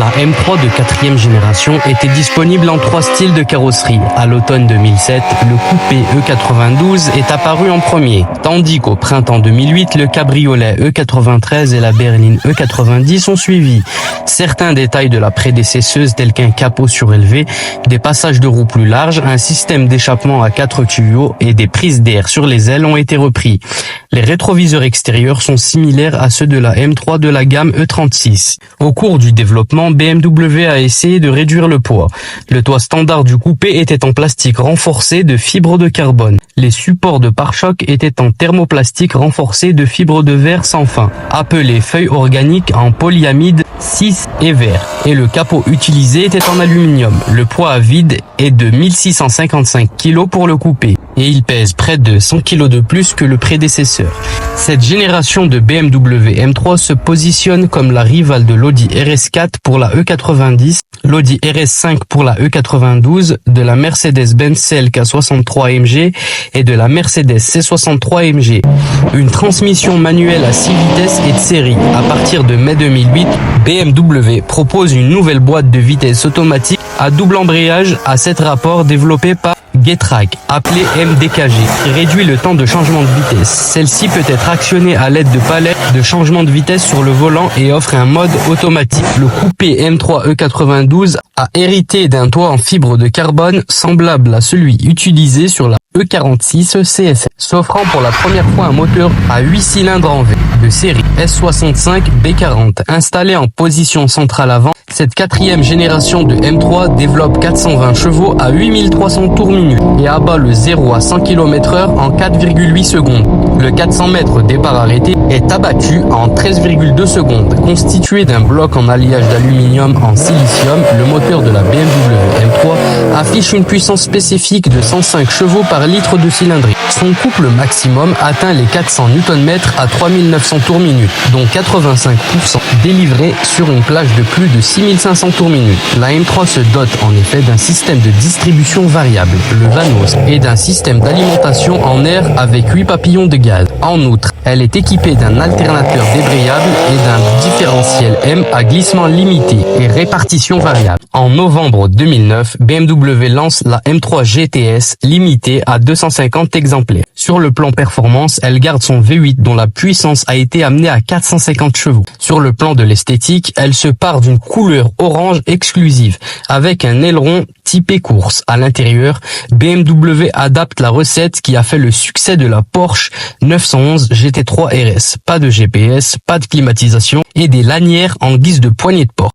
La M3 de 4e génération était disponible en 3 styles de carrosserie. À l'automne 2007, le coupé E92 est apparu en premier, tandis qu'au printemps 2008, le cabriolet E93 et la berline E90 ont suivi. Certains détails de la prédécesseuse tels qu'un capot surélevé, des passages de roues plus larges, un système d'échappement à 4 tuyaux et des prises d'air sur les ailes ont été repris. Les rétroviseurs extérieurs sont similaires à ceux de la M3 de la gamme E36. Au cours du développement, BMW a essayé de réduire le poids. Le toit standard du coupé était en plastique renforcé de fibres de carbone. Les supports de pare-choc étaient en thermoplastique renforcé de fibres de verre sans fin, appelées feuilles organiques en polyamide 6 et verre. Et le capot utilisé était en aluminium. Le poids à vide est de 1655 kg pour le coupé. Et il pèse près de 100 kg de plus que le prédécesseur. Cette génération de BMW M3 se positionne comme la rivale de l'Audi RS4 pour la E90, l'Audi RS5 pour la E92, de la Mercedes-Benz CLK 63 AMG et de la Mercedes C63 AMG. Une transmission manuelle à 6 vitesses est de série. À partir de mai 2008, BMW propose une nouvelle boîte de vitesse automatique à double embrayage à 7 rapports développée par Getrack, appelée MDKG, qui réduit le temps de changement de vitesse. Celle-ci peut être actionnée à l'aide de palettes de changement de vitesse sur le volant et offre un mode automatique. Le coupé M3 E92 a hérité d'un toit en fibre de carbone semblable à celui utilisé sur la E46 CSR, s'offrant pour la première fois un moteur à 8 cylindres en V de série S65 B40. Installé en position centrale avant, cette 4e génération de M3 développe 420 chevaux à 8300 tours minute et abat le 0 à 100 km/h en 4,8 secondes. Le 400 mètres départ arrêté est abattu en 13,2 secondes. Constitué d'un bloc en alliage d'aluminium en silicium, le moteur de la BMW M3 affiche une puissance spécifique de 105 chevaux par litre de cylindrée. Son couple maximum atteint les 400 Nm à 3900 tours minute, dont 85% délivrés sur une plage de plus de 6500 tours minute. La M3 se dote en effet d'un système de distribution variable, le Vanos, et d'un système d'alimentation en air avec 8 papillons de gaz. En outre, elle est équipée d'un alternateur débrayable et d'un différentiel M à glissement limité et répartition variable. En novembre 2009, BMW lance la M3 GTS limitée à 250 exemplaires. Sur le plan performance, elle garde son V8 dont la puissance a été amenée à 450 chevaux. Sur le plan de l'esthétique, elle se pare d'une couleur orange exclusive avec un aileron typé course. À l'intérieur, BMW adapte la recette qui a fait le succès de la Porsche 911 GT3 RS. Pas de GPS, pas de climatisation et des lanières en guise de poignée de porte.